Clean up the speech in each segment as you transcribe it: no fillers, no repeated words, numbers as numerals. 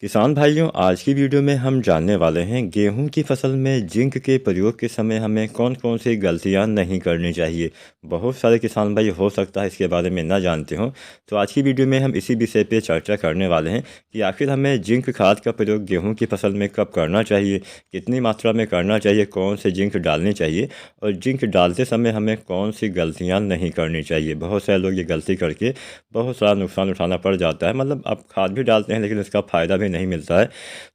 किसान भाइयों, आज की वीडियो में हम जानने वाले हैं गेहूं की फसल में जिंक के प्रयोग के समय हमें कौन कौन सी गलतियां नहीं करनी चाहिए। बहुत सारे किसान भाई हो सकता है इसके बारे में ना जानते हो, तो आज की वीडियो में हम इसी विषय पे चर्चा करने वाले हैं कि आखिर हमें जिंक खाद का प्रयोग गेहूं की फसल में कब करना चाहिए, कितनी मात्रा में करना चाहिए, कौन से जिंक डालनी चाहिए और जिंक डालते समय हमें कौन सी गलतियाँ नहीं करनी चाहिए। बहुत सारे लोग ये गलती करके बहुत सारा नुकसान उठाना पड़ जाता है, मतलब आप खाद भी डालते हैं लेकिन उसका फ़ायदा भी नहीं मिलता है।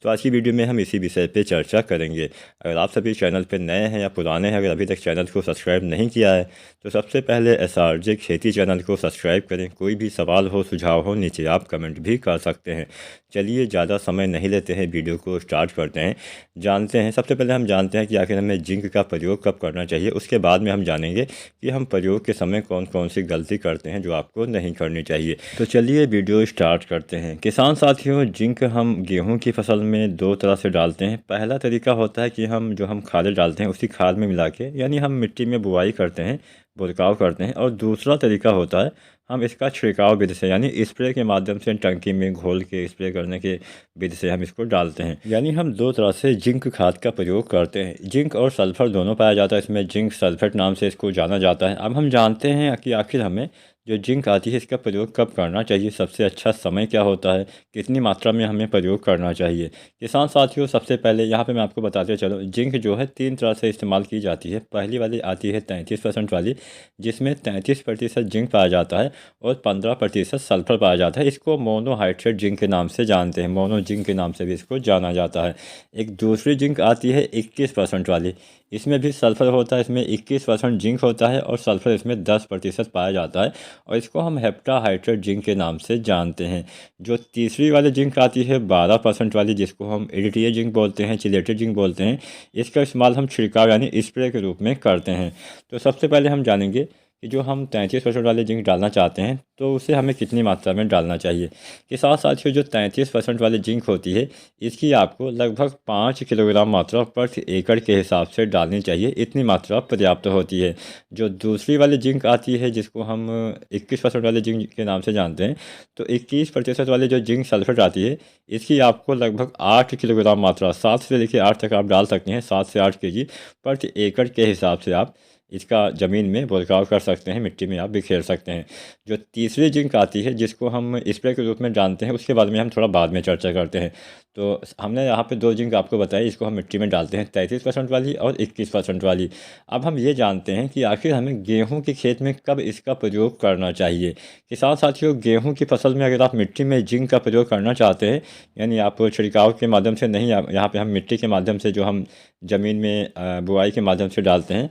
तो आज की वीडियो में हम इसी विषय पे चर्चा करेंगे। अगर आप सभी चैनल पे नए हैं या पुराने हैं, अगर अभी तक चैनल को सब्सक्राइब नहीं किया है तो सबसे पहले एसआरजे खेती चैनल को सब्सक्राइब करें। कोई भी सवाल हो, सुझाव हो, नीचे आप कमेंट भी कर सकते हैं। चलिए ज़्यादा समय नहीं लेते हैं, वीडियो को स्टार्ट करते हैं। जानते हैं, सबसे पहले हम जानते हैं कि आखिर हमें जिंक का प्रयोग कब करना चाहिए। उसके बाद में हम जानेंगे कि हम प्रयोग के समय कौन कौन सी गलती करते हैं जो आपको नहीं करनी चाहिए। तो चलिए वीडियो स्टार्ट करते हैं। किसान साथियों, जिंक हम गेहूं की फसल में दो तरह से डालते हैं। पहला तरीका होता है कि हम खाद डालते हैं उसी खाद में मिला के, यानी हम मिट्टी में बुआई करते हैं, बुरकाव करते हैं। और दूसरा तरीका होता है हम इसका छिड़काव विधि से, यानी स्प्रे के माध्यम से टंकी में घोल के स्प्रे करने के विधि से हम इसको डालते हैं। यानी हम दो तरह से जिंक खाद का प्रयोग करते हैं। जिंक और सल्फर दोनों पाया जाता है इसमें, जिंक सल्फेट नाम से इसको जाना जाता है। अब हम जानते हैं कि आखिर हमें जो जिंक आती है इसका प्रयोग कब करना चाहिए, सबसे अच्छा समय क्या होता है, कितनी मात्रा में हमें प्रयोग करना चाहिए। किसान साथियों, सबसे पहले यहाँ पे मैं आपको बताते चलूँ, जिंक जो है तीन तरह से इस्तेमाल की जाती है। पहली वाली आती है 33% वाली, जिसमें 33% जिंक पाया जाता है और 15% सल्फर पाया जाता है। इसको मोनोहाइड्रेट जिंक के नाम से जानते हैं, मोनो जिंक के नाम से भी इसको जाना जाता है। एक दूसरी जिंक आती है 21% वाली, इसमें भी सल्फर होता है, इसमें 21% जिंक होता है और सल्फर इसमें 10% पाया जाता है और इसको हम हेप्टाहाइड्रेट जिंक के नाम से जानते हैं। जो तीसरी वाली जिंक आती है 12% वाली, जिसको हम एडीटीए जिंक बोलते हैं, चिलेटेड जिंक बोलते हैं, इसका इस्तेमाल हम छिड़काव यानी स्प्रे के रूप में करते हैं। तो सबसे पहले हम जानेंगे कि जो हम 33% वाले जिंक डालना चाहते हैं तो उसे हमें कितनी मात्रा में डालना चाहिए। के साथ साथियों, जो 33% वाली जिंक होती है इसकी आपको लगभग 5 किलोग्राम मात्रा प्रति एकड़ के हिसाब से डालनी चाहिए। इतनी मात्रा पर्याप्त होती है। जो दूसरी वाली जिंक आती है जिसको हम 21% वाले जिंक के नाम से जानते हैं, तो 21% वाली जो जिंक सल्फेट आती है इसकी आपको लगभग 8 किलोग्राम मात्रा, 7 से लेकर 8 तक आप डाल सकते हैं, 7 से 8 केजी प्रति एकड़ के हिसाब से आप इसका ज़मीन में बुरकाव कर सकते हैं, मिट्टी में आप बिखेर सकते हैं। जो तीसरी जिंक आती है जिसको हम स्प्रे के रूप में जानते हैं, उसके बारे में हम थोड़ा बाद में चर्चा करते हैं। तो हमने यहाँ पे दो जिंक आपको बताई, इसको हम मिट्टी में डालते हैं, 33% वाली और 21% वाली। अब हम ये जानते हैं कि आखिर हमें गेहूँ के खेत में कब इसका प्रयोग करना चाहिए। किसान साथियों, गेहूँ की फसल में अगर आप मिट्टी में जिंक का प्रयोग करना चाहते हैं, यानी आप छिड़काव के माध्यम से नहीं, यहाँ पर हम मिट्टी के माध्यम से जो हम ज़मीन में बुआई के माध्यम से डालते हैं,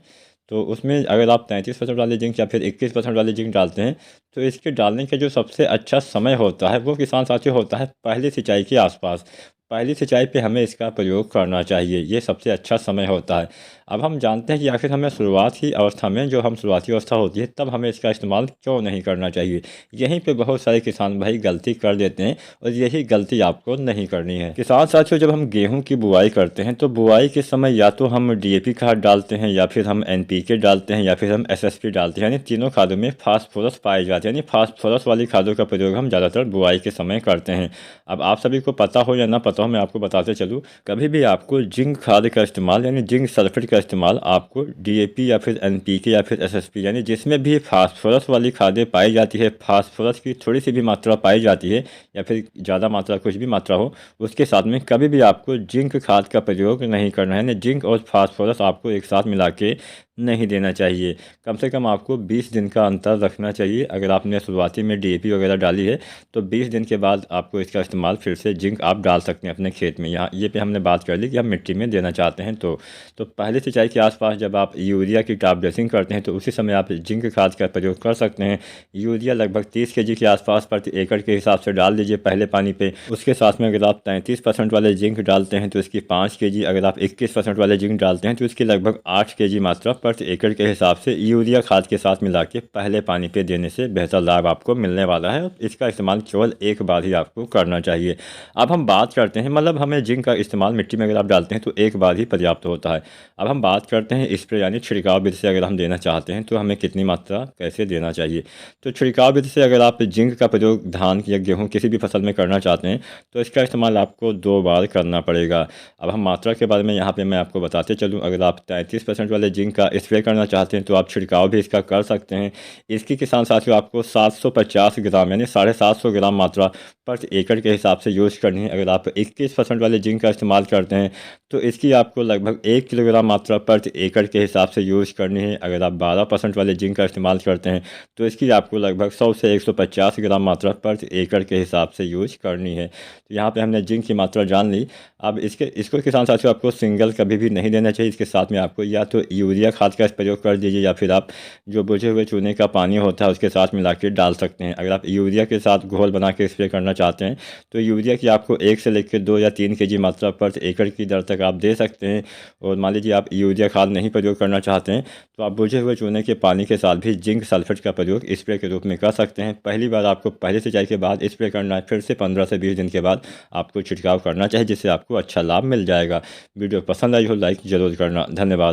तो उसमें अगर आप 33% वाली जिंक या फिर 21% वाली जिंक डालते हैं तो इसके डालने का जो सबसे अच्छा समय होता है वो किसान साथियों होता है पहली सिंचाई के आसपास। पहली सिंचाई पे हमें इसका प्रयोग करना चाहिए, ये सबसे अच्छा समय होता है। अब हम जानते हैं कि आखिर हमें शुरुआती अवस्था में, जो हम शुरुआती अवस्था होती है तब हमें इसका इस्तेमाल क्यों नहीं करना चाहिए। यहीं पे बहुत सारे किसान भाई गलती कर देते हैं और यही गलती आपको नहीं करनी है। किसान साथियों, जब हम गेहूं की बुआई करते हैं तो बुआई के समय या तो हम डीएपी खाद डालते हैं या फिर हम एनपीके डालते हैं या फिर हम एसएसपी डालते हैं, यानी तीनों खादों में फास्फोरस पाए जाते हैं, यानी फास्फोरस वाली खादों का प्रयोग हम ज़्यादातर बुआई के समय करते हैं। अब आप सभी को पता हो या ना पता हो, मैं आपको बताते चलूँ, कभी भी आपको जिंक खाद का इस्तेमाल यानी जिंक सल्फेट का इस्तेमाल आपको डीएपी या फिर एनपीके या फिर एसएसपी, यानी जिसमें भी फास्फोरस वाली खादें पाई जाती है, फास्फोरस की थोड़ी सी भी मात्रा पाई जाती है या फिर ज़्यादा मात्रा, कुछ भी मात्रा हो, उसके साथ में कभी भी आपको जिंक खाद का प्रयोग नहीं करना है। यानी जिंक और फास्फोरस आपको एक साथ मिला के नहीं देना चाहिए। कम से कम आपको 20 दिन का अंतर रखना चाहिए। अगर आपने शुरुआती में डीएपी वगैरह डाली है तो 20 दिन के बाद आपको इसका इस्तेमाल फिर से जिंक आप डाल सकते हैं अपने खेत में। यहाँ ये पे हमने बात कर ली कि हम मिट्टी में देना चाहते हैं तो पहली सिंचाई के आसपास जब आप यूरिया की टॉप ड्रेसिंग करते हैं तो उसी समय आप जिंक खाद का प्रयोग कर सकते हैं। यूरिया लगभग 30 केजी के आसपास प्रति एकड़ के हिसाब से डाल दीजिए पहले पानी पे। उसके साथ में अगर आप 33% वाले जिंक डालते हैं तो इसकी 5 केजी, अगर आप 21% वाले जिंक डालते हैं तो इसकी लगभग 8 केजी मात्रा प्रति एकड़ के हिसाब से यूरिया खाद के साथ मिला के पहले पानी पे देने से बेहतर लाभ आपको मिलने वाला है। इसका इस्तेमाल केवल एक बार ही आपको करना चाहिए। अब हम बात करते हैं, मतलब हमें जिंक का इस्तेमाल मिट्टी में अगर आप डालते हैं तो एक बार ही पर्याप्त होता है। अब हम बात करते हैं स्प्रे यानी छिड़काव विधि से अगर हम देना चाहते हैं तो हमें कितनी मात्रा कैसे देना चाहिए। तो छिड़काव विधि से अगर आप जिंक का प्रयोग धान या गेहूँ किसी भी फसल में करना चाहते हैं तो इसका इस्तेमाल आपको 2 बार करना पड़ेगा। अब हम मात्रा के बारे में यहाँ पे मैं आपको बताते चलूँ, अगर आप 33% वाले जिंक का स्प्रे करना चाहते हैं तो आप छिड़काव भी इसका कर सकते हैं। इसकी किसान साथियों आपको 750 ग्राम यानी 750 ग्राम मात्रा प्रति एकड़ के हिसाब से यूज़ करनी है। अगर आप 21% वाले जिंक का इस्तेमाल करते हैं तो इसकी आपको लगभग 1 किलोग्राम मात्रा प्रति एकड़ के हिसाब से यूज़ करनी है। अगर आप 12% वाले जिंक का इस्तेमाल करते हैं तो इसकी आपको लगभग 100 से 150 ग्राम मात्रा प्रति एकड़ के हिसाब से यूज़ करनी है। तो यहाँ पे हमने जिंक की मात्रा जान ली। अब इसको किसान साथियों आपको सिंगल कभी भी नहीं देना चाहिए। इसके साथ में आपको या तो यूरिया खाद का प्रयोग कर दीजिए या फिर आप जो बुझे हुए चूने का पानी होता है उसके साथ मिला के डाल सकते हैं। अगर आप यूरिया के साथ घोल बना के स्प्रे करना चाहते हैं तो यूरिया की आपको 1 से लेकर 2 या 3 kg मात्रा प्रति एकड़ की दर तक आप दे सकते हैं। और मान लीजिए आप यूरिया खाद नहीं प्रयोग करना चाहते हैं तो आप बुझे हुए चूने के पानी के साथ भी जिंक सल्फेट का प्रयोग स्प्रे के रूप में कर सकते हैं। पहली बार आपको पहले सिंचाई के बाद स्प्रे करना है, फिर से 15 से 20 दिन के बाद आपको छिड़काव करना चाहिए, जिससे आपको अच्छा लाभ मिल जाएगा। वीडियो पसंद आई हो लाइक ज़रूर करना। धन्यवाद।